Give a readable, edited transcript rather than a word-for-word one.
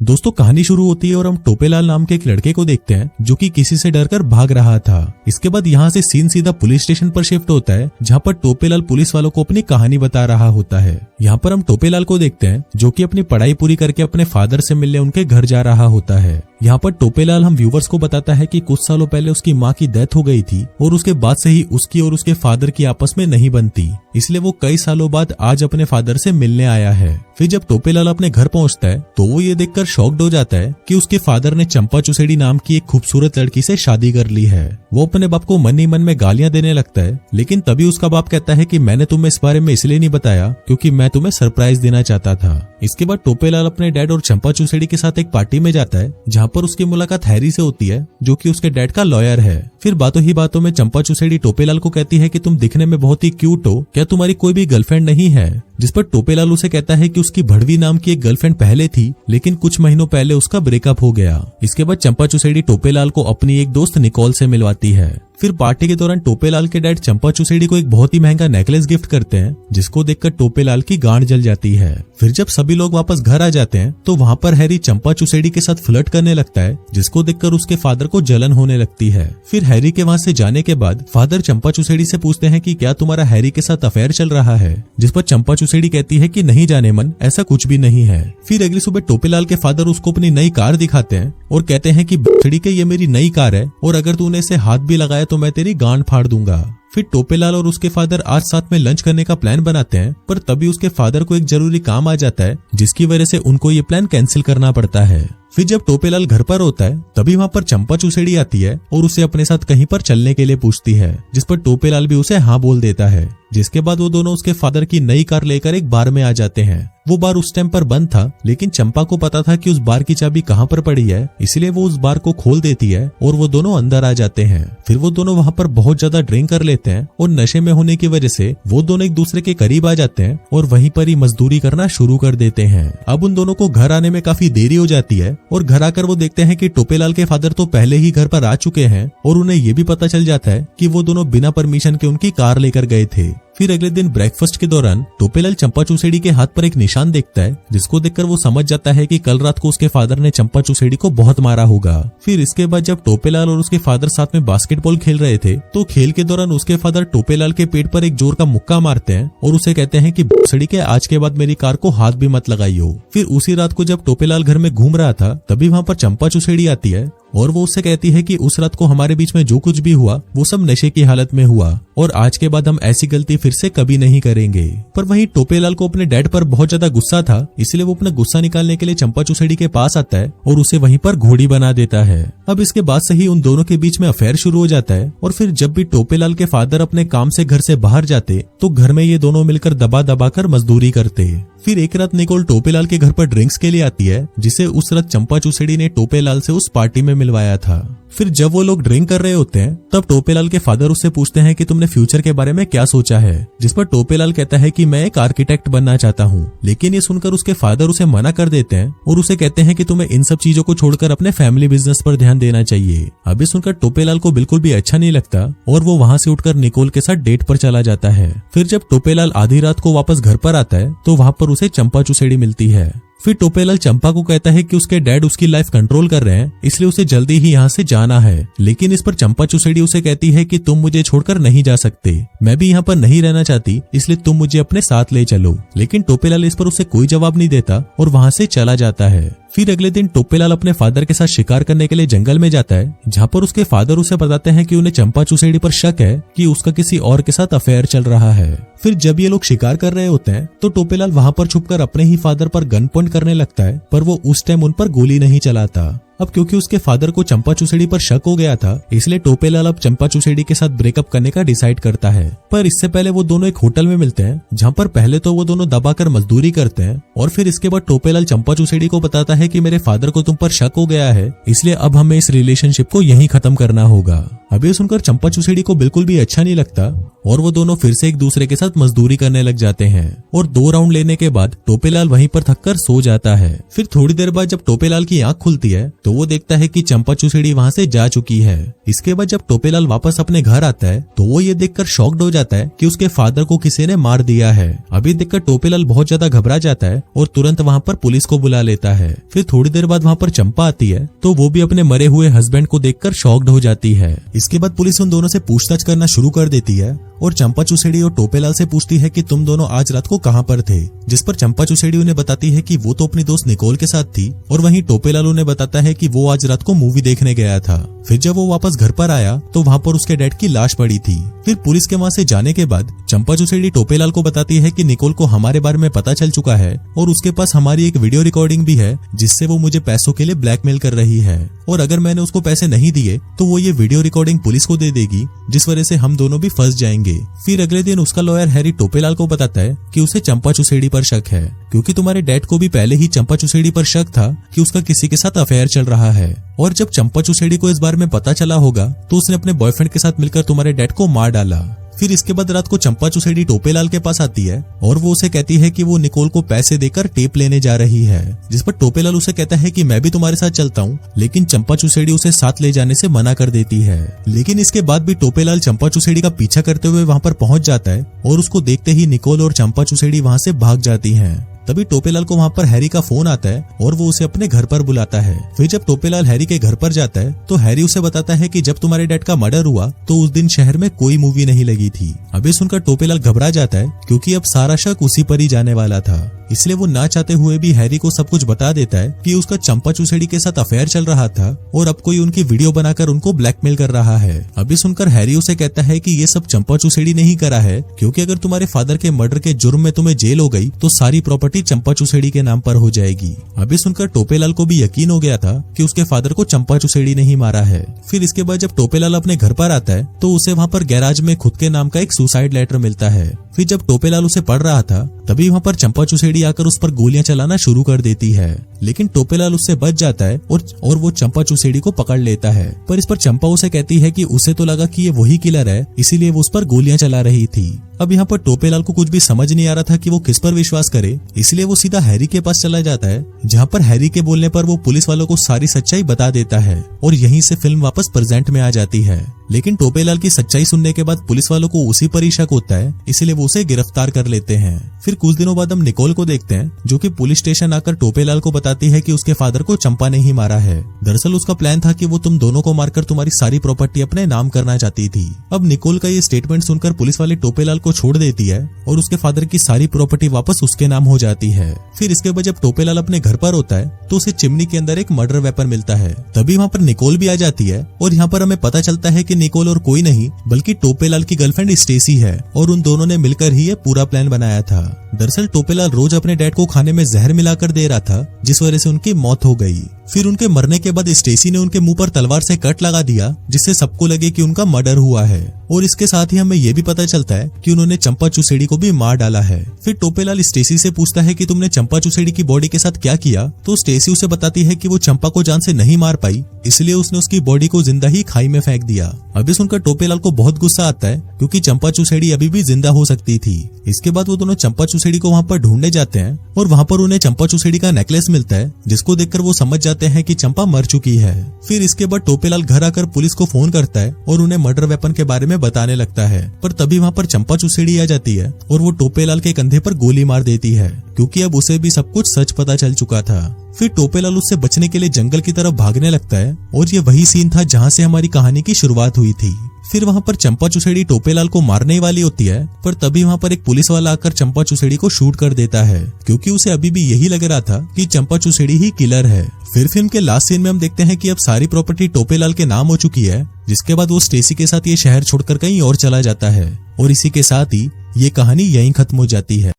दोस्तों कहानी शुरू होती है और हम टोपेलाल नाम के एक लड़के को देखते हैं जो कि किसी से डरकर भाग रहा था। इसके बाद यहाँ से सीन सीधा पुलिस स्टेशन पर शिफ्ट होता है जहाँ पर टोपेलाल पुलिस वालों को अपनी कहानी बता रहा होता है। यहाँ पर हम टोपेलाल को देखते हैं जो कि अपनी पढ़ाई पूरी करके अपने फादर से मिलने उनके घर जा रहा होता है। यहाँ पर टोपेलाल हम व्यूवर्स को बताता है कि कुछ सालों पहले उसकी माँ की डेथ हो गई थी और उसके बाद से ही उसकी और उसके फादर की आपस में नहीं बनती, इसलिए वो कई सालों बाद आज अपने फादर से मिलने आया है। फिर जब टोपेलाल अपने घर पहुंचता है तो वो ये देखकर शॉक्ड हो जाता है कि उसके फादर ने चंपा चुसेड़ी नाम की एक खूबसूरत लड़की से शादी कर ली है। वो अपने बाप को मन ही मन में गालियां देने लगता है, लेकिन तभी उसका बाप कहता है कि मैंने तुम्हें इस बारे में इसलिए नहीं बताया क्योंकि मैं तुम्हें सरप्राइज देना चाहता था। इसके बाद टोपेलाल अपने डैड और चंपा चुसेड़ी के साथ एक पार्टी में जाता है जहाँ पर उसकी मुलाकात हैरी से होती है जो कि उसके डैड का लॉयर है। फिर बातों ही बातों में चंपा चुसेड़ी टोपेलाल को कहती है कि तुम दिखने में बहुत ही क्यूट हो, क्या तुम्हारी कोई भी गर्लफ्रेंड नहीं है? जिस पर टोपेलाल उसे कहता है कि उसकी भड़वी नाम की एक गर्लफ्रेंड पहले थी लेकिन कुछ महीनों पहले उसका ब्रेकअप हो गया। इसके बाद चंपा चुसेड़ी टोपेलाल को अपनी एक दोस्त निकोल से मिलवाती है। फिर पार्टी के दौरान टोपेलाल के डैड चंपा चुसेड़ी को एक बहुत ही महंगा नेकलेस गिफ्ट करते हैं जिसको देखकर टोपेलाल की गांड जल जाती है। फिर जब सभी लोग वापस घर आ जाते हैं तो वहाँ पर हैरी चंपा चुसेड़ी के साथ फ्लर्ट करने लगता है जिसको देखकर उसके फादर को जलन होने लगती है। फिर हैरी के वहाँ से जाने के बाद फादर चंपा चुसेड़ी से पूछते हैं कि क्या तुम्हारा हैरी के साथ अफेयर चल रहा है? जिस पर चंपा चुसेड़ी कहती है कि नहीं जाने मन, ऐसा कुछ भी नहीं है। फिर अगली सुबह टोपेलाल के फादर उसको अपनी नई कार दिखाते हैं और कहते हैं कि बछड़ी के ये मेरी नई कार है और अगर तूने इसे हाथ भी लगाया तो मैं तेरी गांड फाड़ दूंगा। फिर टोपेलाल और उसके फादर आज साथ में लंच करने का प्लान बनाते हैं, पर तभी उसके फादर को एक जरूरी काम आ जाता है जिसकी वजह से उनको ये प्लान कैंसिल करना पड़ता है। फिर जब टोपेलाल घर पर होता है तभी वहाँ पर चंपा चुसेड़ी आती है और उसे अपने साथ कहीं पर चलने के लिए पूछती है, जिस पर टोपेलाल भी उसे हाँ बोल देता है। जिसके बाद वो दोनों उसके फादर की नई कार लेकर एक बार में आ जाते हैं। वो बार उस टाइम पर बंद था लेकिन चंपा को पता था कि उस बार की चाबी कहाँ पर पड़ी है, इसलिए वो उस बार को खोल देती है और वो दोनों अंदर आ जाते हैं। फिर वो दोनों वहाँ पर बहुत ज्यादा ड्रिंक कर लेते हैं और नशे में होने की वजह से वो दोनों एक दूसरे के करीब आ जाते हैं और वहीं पर ही मजदूरी करना शुरू कर देते हैं। अब उन दोनों को घर आने में काफी देरी हो जाती है और घर आकर वो देखते हैं कि टोपेलाल के फादर तो पहले ही घर पर आ चुके हैं और उन्हें ये भी पता चल जाता है कि वो दोनों बिना परमिशन के उनकी कार लेकर गए थे। फिर अगले दिन ब्रेकफास्ट के दौरान टोपेलाल चंपा चुसेड़ी के हाथ पर एक निशान देखता है जिसको देखकर वो समझ जाता है कि कल रात को उसके फादर ने चंपा चुसेड़ी को बहुत मारा होगा। फिर इसके बाद जब टोपेलाल और उसके फादर साथ में बास्केटबॉल खेल रहे थे तो खेल के दौरान उसके फादर टोपेलाल के पेट पर एक जोर का मुक्का मारते हैं और उसे कहते हैं कि भोसड़ी के आज के बाद मेरी कार को हाथ भी मत लगाइयो। फिर उसी रात को जब टोपेलाल घर में घूम रहा था तभी वहाँ पर चंपा चुसेड़ी आती है और वो उससे कहती है कि उस रात को हमारे बीच में जो कुछ भी हुआ वो सब नशे की हालत में हुआ और आज के बाद हम ऐसी गलती फिर से कभी नहीं करेंगे। पर वहीं टोपेलाल को अपने डैड पर बहुत ज्यादा गुस्सा था, इसलिए वो अपना गुस्सा निकालने के लिए चंपा चुसेड़ी के पास आता है और उसे वहीं पर घोड़ी बना देता है। अब इसके बाद से ही उन दोनों के बीच में अफेयर शुरू हो जाता है और फिर जब भी टोपेलाल के फादर अपने काम से घर से बाहर जाते तो घर में ये दोनों मिलकर दबा दबा कर मजदूरी करते। फिर एक रात निकोल टोपेलाल के घर पर ड्रिंक्स के लिए आती है जिसे उस रात चंपा चुसेड़ी ने टोपेलाल से उस पार्टी में मिलवाया था। फिर जब वो लोग ड्रिंक कर रहे होते हैं तब टोपेलाल के फादर उससे पूछते हैं कि तुमने फ्यूचर के बारे में क्या सोचा है? जिस पर टोपेलाल कहता है कि मैं एक आर्किटेक्ट बनना चाहता हूँ, लेकिन ये सुनकर उसके फादर उसे मना कर देते हैं और उसे कहते हैं कि तुम्हें इन सब चीजों को छोड़कर अपने फैमिली बिजनेस पर ध्यान देना चाहिए। अभी सुनकर टोपेलाल को बिल्कुल भी अच्छा नहीं लगता और वो वहाँ से उठकर निकोल के साथ डेट पर चला जाता है। फिर जब टोपेलाल आधी रात को वापस घर पर आता है तो वहाँ पर उसे चंपा चुसेड़ी मिलती है। फिर टोपेलाल चंपा को कहता है कि उसके डैड उसकी लाइफ कंट्रोल कर रहे हैं, इसलिए उसे जल्दी ही यहाँ से जाना है। लेकिन इस पर चंपा चुसेड़ी उसे कहती है कि तुम मुझे छोड़कर नहीं जा सकते, मैं भी यहाँ पर नहीं रहना चाहती, इसलिए तुम मुझे अपने साथ ले चलो। लेकिन टोपेलाल इस पर उसे कोई जवाब नहीं देता और वहाँ से चला जाता है। फिर अगले दिन टोपेलाल अपने फादर के साथ शिकार करने के लिए जंगल में जाता है जहाँ पर उसके फादर उसे बताते हैं कि उन्हें चंपा चुसेड़ी पर शक है कि उसका किसी और के साथ अफेयर चल रहा है। फिर जब ये लोग शिकार कर रहे होते हैं तो टोपेलाल वहाँ पर छुपकर अपने ही फादर पर गन पॉइंट करने लगता है, पर वो उस टाइम उन पर गोली नहीं चलाता। अब क्योंकि उसके फादर को चंपा चुसेड़ी पर शक हो गया था, इसलिए टोपेलाल अब चंपा चुसेड़ी के साथ ब्रेकअप करने का डिसाइड करता है। पर इससे पहले वो दोनों एक होटल में मिलते हैं जहाँ पर पहले तो वो दोनों दबाकर मजदूरी करते हैं और फिर इसके बाद टोपेलाल चंपा चुसेड़ी को बताता है कि मेरे फादर को तुम पर शक हो गया है, इसलिए अब हमें इस रिलेशनशिप को यहीं खत्म करना होगा। अब ये सुनकर चंपा चुसेड़ी को बिल्कुल भी अच्छा नहीं लगता और वो दोनों फिर से एक दूसरे के साथ मजदूरी करने लग जाते हैं और 2 राउंड लेने के बाद टोपेलाल वहीं पर थककर सो जाता है। फिर थोड़ी देर बाद जब टोपेलाल की आंख खुलती है तो वो देखता है कि चंपा चुसेड़ी वहां से जा चुकी है। इसके बाद जब टोपेलाल वापस अपने घर आता है तो वो ये देखकर शॉक्ड हो जाता है कि उसके फादर को किसी ने मार दिया है। अभी देखकर टोपेलाल बहुत ज्यादा घबरा जाता है और तुरंत वहां पर पुलिस को बुला लेता है। फिर थोड़ी देर बाद वहां पर चंपा आती है तो वो भी अपने मरे हुए हस्बैंड को देखकर शॉक्ड हो जाती है। इसके बाद पुलिस उन दोनों से पूछताछ करना शुरू कर देती है और चंपा चुसेड़ी और टोपेलाल से पूछती है कि तुम दोनों आज रात को कहां पर थे, जिस पर चंपा चुसेड़ी उन्हें बताती है कि वो तो अपनी दोस्त निकोल के साथ थी और वहीं टोपेलाल उन्हें बताता है कि वो आज रात को मूवी देखने गया था। फिर जब वो वापस घर पर आया तो वहां पर उसके डैड की लाश पड़ी थी। फिर पुलिस के वहां से जाने के बाद चंपा चुसेड़ी टोपेलाल को बताती है कि निकोल को हमारे बारे में पता चल चुका है और उसके पास हमारी एक वीडियो रिकॉर्डिंग भी है जिससे वो मुझे पैसों के लिए ब्लैकमेल कर रही है और अगर मैंने उसको पैसे नहीं दिए तो वो ये वीडियो रिकॉर्डिंग पुलिस को दे देगी, जिस वजह से हम दोनों भी फंस जाएंगे। फिर अगले दिन उसका लॉयर हैरी टोपेलाल को बताता है कि उसे चंपा चुसेड़ी पर शक है क्योंकि तुम्हारे डैड को भी पहले ही चंपा चुसेड़ी पर शक था कि उसका किसी के साथ अफेयर चल रहा है और जब चंपा चुसेड़ी को इस बारे में पता चला होगा तो उसने अपने बॉयफ्रेंड के साथ मिलकर तुम्हारे डैड को मार डाला। फिर इसके बाद रात को चंपा चुसेड़ी टोपेलाल के पास आती है और वो उसे कहती है कि वो निकोल को पैसे देकर टेप लेने जा रही है, जिस पर टोपेलाल उसे कहता है कि मैं भी तुम्हारे साथ चलता हूँ, लेकिन चंपा चुसेड़ी उसे साथ ले जाने से मना कर देती है। लेकिन इसके बाद भी टोपेलाल चंपा चुसेड़ी का पीछा करते हुए वहां पर पहुंच जाता है और उसको देखते ही निकोल और चंपा चुसेड़ी वहां से भाग जाती हैं। तभी टोपेलाल को वहां पर हैरी का फोन आता है और वो उसे अपने घर पर बुलाता है। फिर जब टोपेलाल हैरी के घर पर जाता है तो हैरी उसे बताता है कि जब तुम्हारे डैड का मर्डर हुआ तो उस दिन शहर में कोई मूवी नहीं लगी थी। अभी सुनकर टोपेलाल घबरा जाता है क्योंकि अब सारा शक उसी पर ही जाने वाला था, इसलिए वो ना चाहते हुए भी हैरी को सब कुछ बता देता है कि उसका चंपा चुसेड़ी के साथ अफेयर चल रहा था और अब कोई उनकी वीडियो बनाकर उनको ब्लैकमेल कर रहा है। अभी सुनकर हैरी उसे कहता है कि ये सब चंपा चुसेड़ी ने ही करा है क्योंकि अगर तुम्हारे फादर के मर्डर के जुर्म में तुम्हें जेल हो गई तो सारी प्रॉपर्टी चंपा चुसेड़ी के नाम पर हो जाएगी। अभी सुनकर टोपेलाल को भी यकीन हो गया था कि उसके फादर को चंपा चुसेड़ी ने ही मारा है। फिर इसके बाद जब टोपेलाल अपने घर पर आता है तो उसे वहां पर गैराज में खुद के नाम का एक सुसाइड लेटर मिलता है। फिर जब टोपेलाल उसे पढ़ रहा था तभी वहां पर चंपा चुसेड़ी आकर उस पर गोलियां चलाना शुरू कर देती है, लेकिन टोपेलाल उससे बच जाता है और वो चंपा चुसेड़ी को पकड़ लेता है। पर इस पर चंपा उसे कहती है कि उसे तो लगा कि ये वही किलर है, इसीलिए वो उस पर गोलियां चला रही थी। अब यहाँ पर टोपेलाल को कुछ भी समझ नहीं आ रहा था कि वो किस पर विश्वास करे, इसलिए वो सीधा हैरी के पास चला जाता है, जहाँ पर हैरी के बोलने पर वो पुलिस वालों को सारी सच्चाई बता देता है और यहीं से फिल्म वापस प्रेजेंट में आ जाती है। लेकिन टोपेलाल की सच्चाई सुनने के बाद पुलिस वालों को उसी पर ही शक होता है, इसलिए वो उसे गिरफ्तार कर लेते हैं। फिर कुछ दिनों बाद हम निकोल को देखते हैं जो कि पुलिस स्टेशन आकर टोपेलाल को बताती है कि उसके फादर को चंपा ने ही मारा है। दरअसल उसका प्लान था कि वो तुम दोनों को मारकर तुम्हारी सारी प्रॉपर्टी अपने नाम करना चाहती थी। अब निकोल का ये स्टेटमेंट सुनकर पुलिस वाले टोपेलाल को छोड़ देती है और उसके फादर की सारी प्रॉपर्टी वापस उसके नाम हो जाती है। फिर इसके बाद जब टोपेलाल अपने घर पर होता है तो उसे चिमनी के अंदर एक मर्डर वेपन मिलता है। तभी वहाँ पर निकोल भी आ जाती है और यहाँ पर हमें पता चलता है कि निकोल और कोई नहीं बल्कि टोपेलाल की गर्लफ्रेंड स्टेसी है और उन दोनों ने मिलकर ही ये पूरा प्लान बनाया था। दरअसल टोपेलाल रोज अपने डैड को खाने में जहर मिलाकर दे रहा था, जिस वजह से उनकी मौत हो गई। फिर उनके मरने के बाद स्टेसी ने उनके मुंह पर तलवार से कट लगा दिया, जिससे सबको लगे कि उनका मर्डर हुआ है। और इसके साथ ही हमें यह भी पता चलता है कि उन्होंने चंपा चुसेड़ी को भी मार डाला है। फिर टोपेलाल स्टेसी से पूछता है कि तुमने चंपा चुसेड़ी की बॉडी के साथ क्या किया, तो स्टेसी उसे बताती है कि वो चंपा को जान से नहीं मार पाई, इसलिए उसने उसकी बॉडी को जिंदा ही खाई में फेंक दिया। अभी सुनकर टोपेलाल को बहुत गुस्सा आता है क्योंकि चंपा चुसेड़ी अभी भी जिंदा हो सकती थी। इसके बाद वो दोनों चंपा चुसेड़ी को वहाँ पर ढूंढने जाते हैं और वहाँ पर उन्हें चंपा चुसेड़ी का नेकलेस मिलता है, जिसको देखकर वो समझ जाते हैं कि चंपा मर चुकी है। फिर इसके बाद टोपेलाल घर आकर पुलिस को फोन करता है और उन्हें मर्डर वेपन के बारे में बताने लगता है, पर तभी वहाँ पर चंपा चुसेड़ी आ जाती है और वो टोपेलाल के कंधे पर गोली मार देती है क्योंकि अब उसे भी सब कुछ सच पता चल चुका था। फिर टोपेलाल उससे बचने के लिए जंगल की तरफ भागने लगता है और ये वही सीन था जहाँ से हमारी कहानी की शुरुआत हुई थी। फिर वहाँ पर चंपा चुसेड़ी टोपेलाल को मारने वाली होती है, पर तभी वहाँ पर एक पुलिस वाला आकर चंपा चुसेड़ी को शूट कर देता है क्योंकि उसे अभी भी यही लग रहा था कि चंपा चुसेड़ी ही किलर है। फिर फिल्म के लास्ट सीन में हम देखते हैं कि अब सारी प्रॉपर्टी टोपेलाल के नाम हो चुकी है, जिसके बाद वो स्टेसी के साथ ये शहर छोड़कर कहीं और चला जाता है और इसी के साथ ही ये कहानी यहीं खत्म हो जाती है।